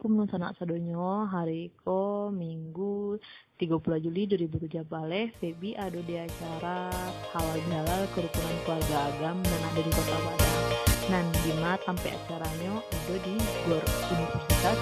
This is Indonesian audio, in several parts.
Assalamualaikum nu sanak sadonyo. Hari ko Minggu 30 Juli 2017 Febi ado di acara halal bihalal kerukunan keluarga agam dan ada di Kota Padang. Nan dima sampai acaranya ada di GOR Universitas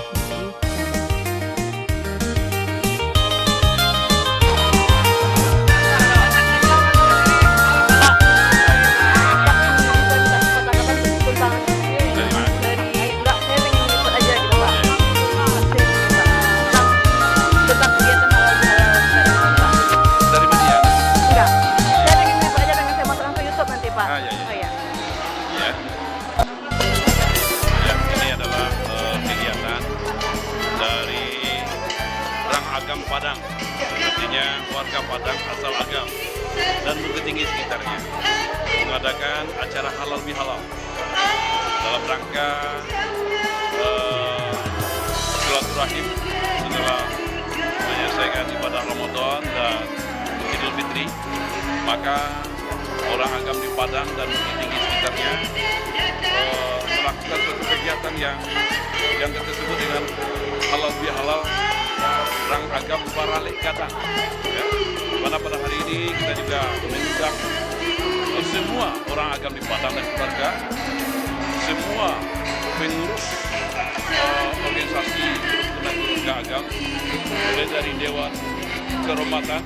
Negeri Padang. Agam Padang, artinya warga Padang asal Agam dan Bukit Tinggi sekitarnya mengadakan acara halal bihalal dalam rangka silaturahim setelah menyelesaikan ibadah Ramadan dan Idul Fitri. Maka orang Agam di Padang dan Bukit Tinggi sekitarnya melakukan suatu kegiatan yang kita sebut dengan halal bihalal orang Agam Baralik Gadang, ya. Mana pada hari ini kita juga mengundang semua orang Agam di Padang dan keluarga, semua pengurus organisasi kerukunan keluarga Agam, mulai dari Dewan Kehormatan,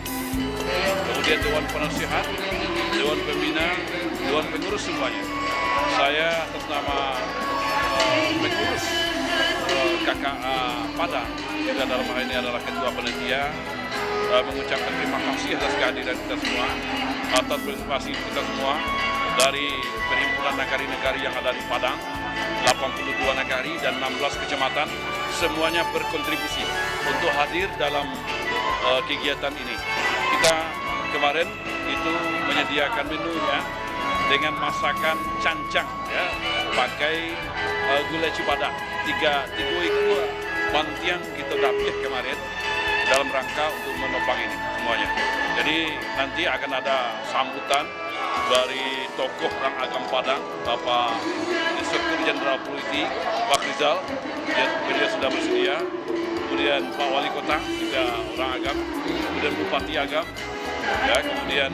kemudian Dewan Penasihat, Dewan Pembina, Dewan Pengurus semuanya. Saya atas nama pengurus KKA Padang, juga dalam hal ini adalah Ketua Panitia, mengucapkan terima kasih atas kehadiran kita semua, atas partisipasi kita semua dari perhimpunan nagari-nagari yang ada di Padang, 82 nagari dan 16 kecamatan, semuanya berkontribusi untuk hadir dalam kegiatan ini. Kita kemarin itu menyediakan menunya dengan masakan cancang, ya, pakai gulai Cibadak, tiga ekor bantiang kita dapih kemarin dalam rangka untuk menopang ini semuanya. Jadi nanti akan ada sambutan dari tokoh orang Agam Padang, Bapak Inspektur Jenderal Polisi Pak Rizal, beliau sudah bersedia. Kemudian Pak Wali Kota juga orang Agam, kemudian Bupati Agam, ya, kemudian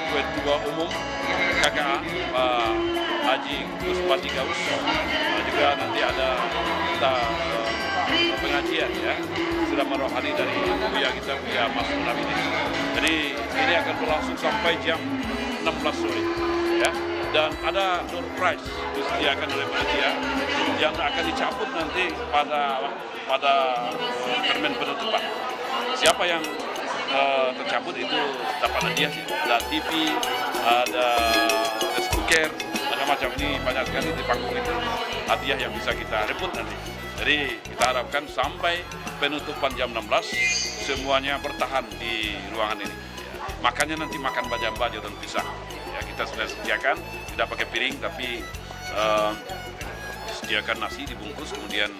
Ketua Umum KKA Pak Haji Kuspati Gaus, juga nanti ada kita pengajian, ya, sudah merohani dari Buya kita, Buya Mas Munam ini. Jadi ini akan berlangsung sampai jam 16 sore, ya, dan ada door prize disediakan oleh panitia yang akan dicabut nanti pada permen penutupan. Siapa yang tercabut itu dapat hadiah, ada TV, ada cooker, macam ini banyak sekali di panggung itu hadiah yang bisa kita rebut nanti. Jadi kita harapkan sampai penutupan jam 16 semuanya bertahan di ruangan ini. Ya. Makannya nanti makan bajamba dan pisang. Ya, kita sudah sediakan, tidak pakai piring tapi sediakan nasi dibungkus, kemudian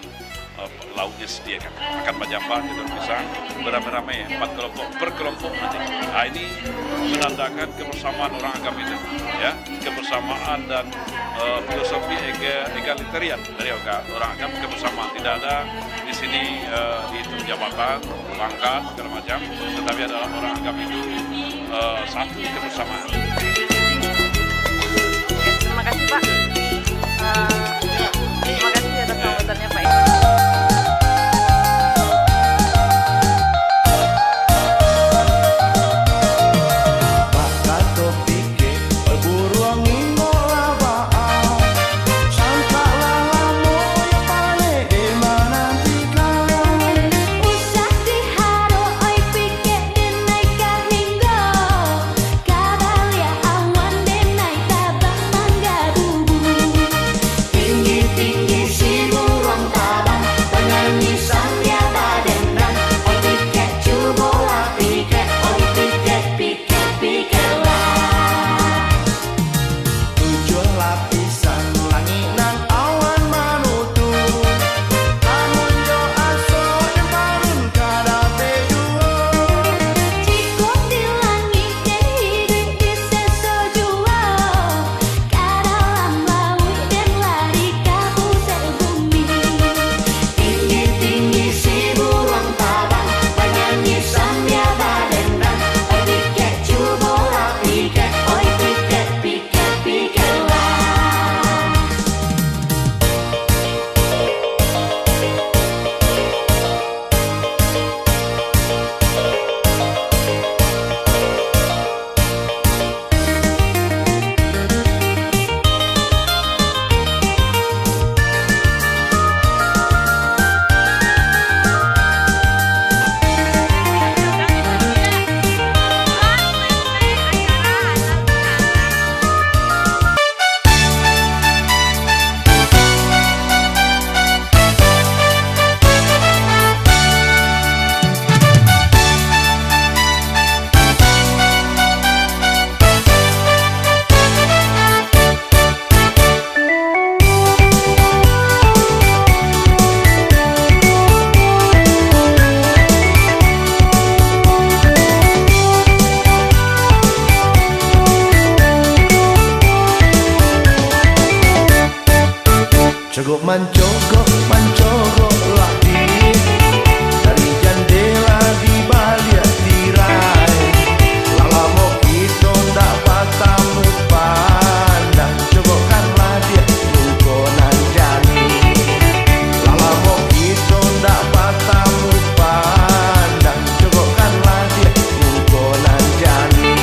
lauknya sediakan. Makan bajamba dan pisang beramai-ramai, 4 kelompok per kelompok nanti. Nah, ini menandakan kebersamaan orang Agam itu, ya, kebersamaan dan filosofi egalitarian dari orang Agam, kebersamaan. Tidak ada di sini dihitung jabatan, pangkat, segala macam, tetapi adalah orang Agam itu satu kebersamaan. Terima kasih Pak. Terima kasih atas sambutannya Pak. Usah diharu oi pikir dan naik kahinggo, kabalia Cogok mancogok lagi dari jendela di balik tirai. Lama kita ndak patamu pandang, cogokkanlah dia mukonan jani. Lama kita ndak patamu pandang, cogokkanlah dia mukonan jani.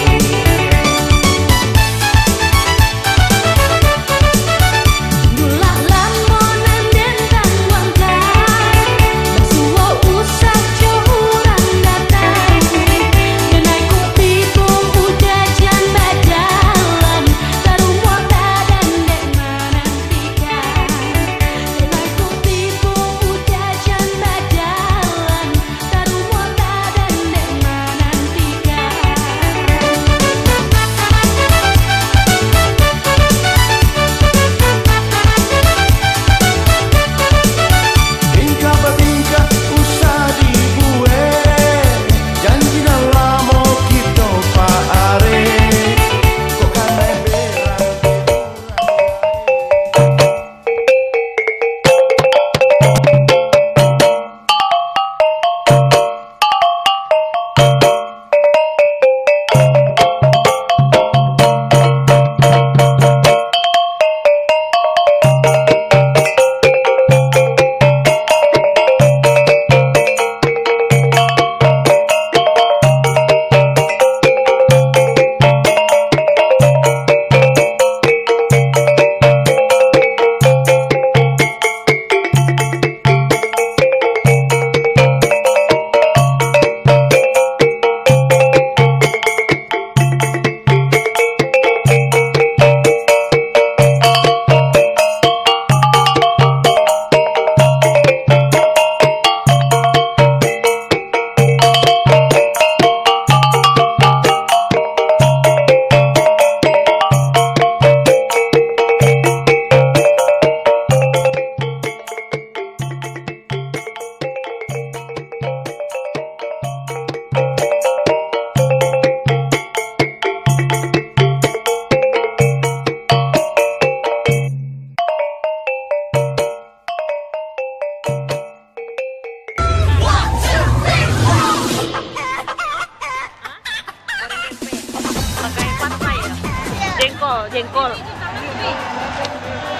Jengkol.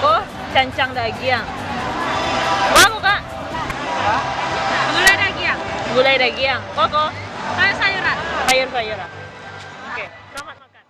Kok cancang daging. Kok Kak? Gulai daging. Kok? Sayur-sayuran. Sayur-sayuran. Oke, selamat makan.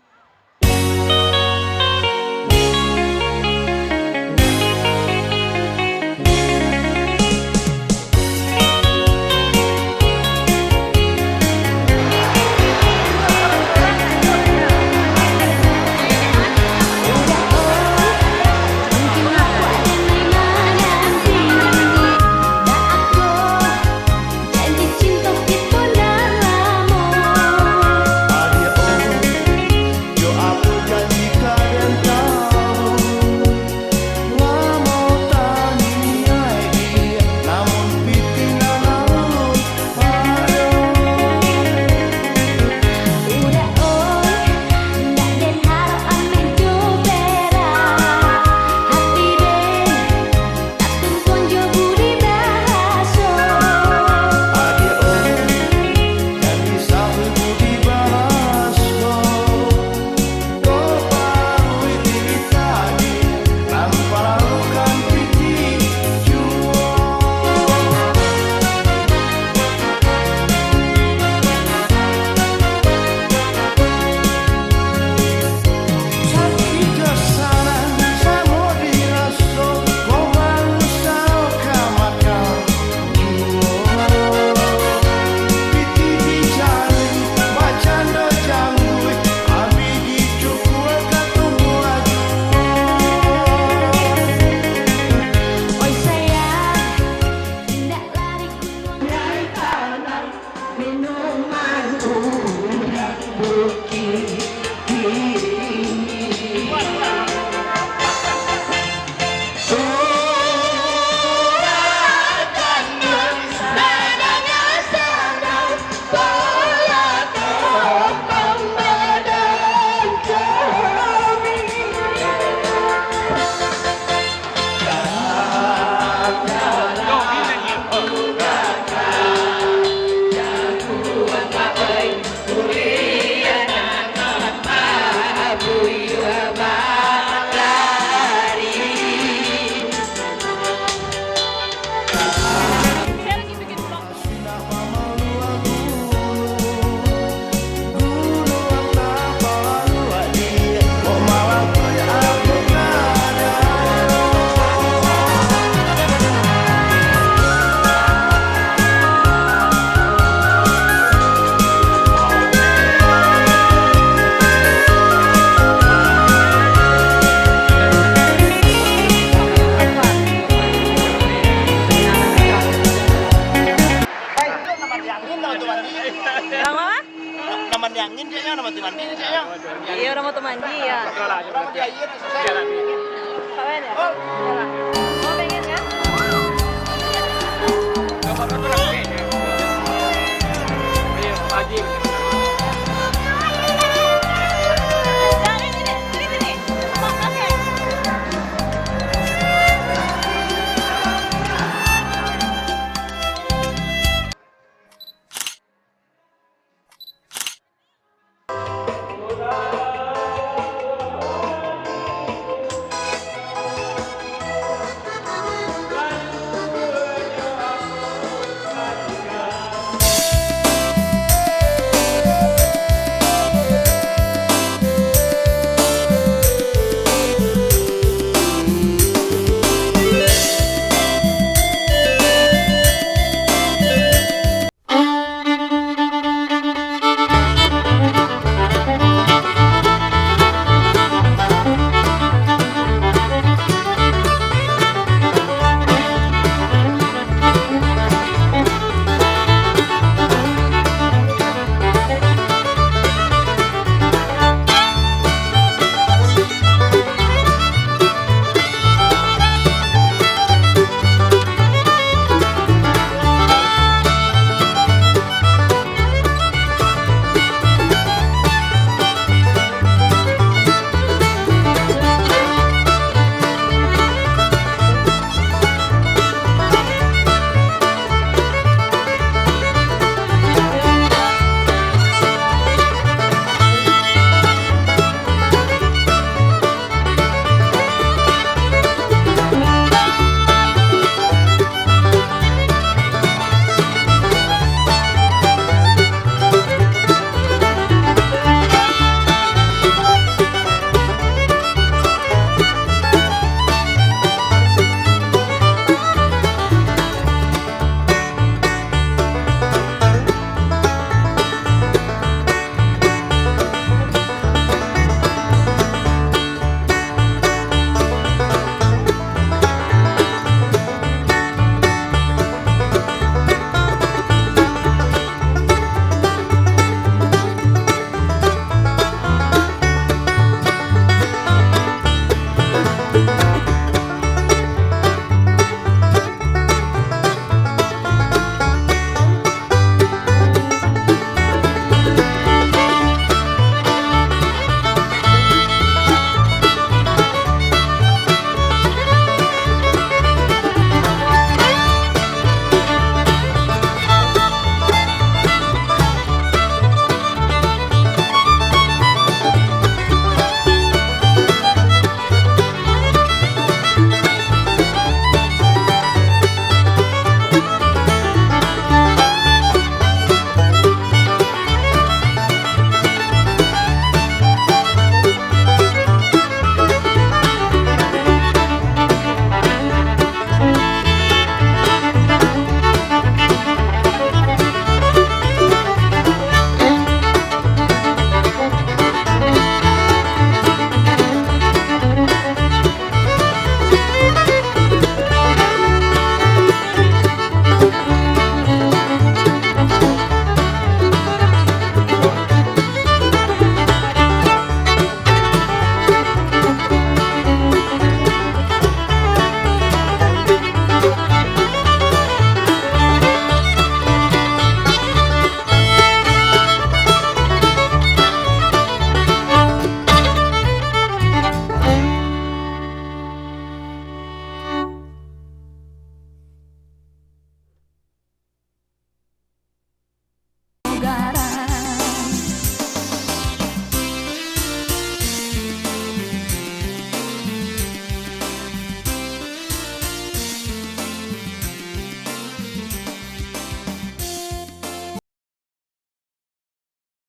mandi angin kayaknya, udah mati mandi kayaknya. Iya, udah mau mandi ya. Udah mandi air, selesai. Kalian ya? Jalan. Mau pengen kan? Ayo, pagi.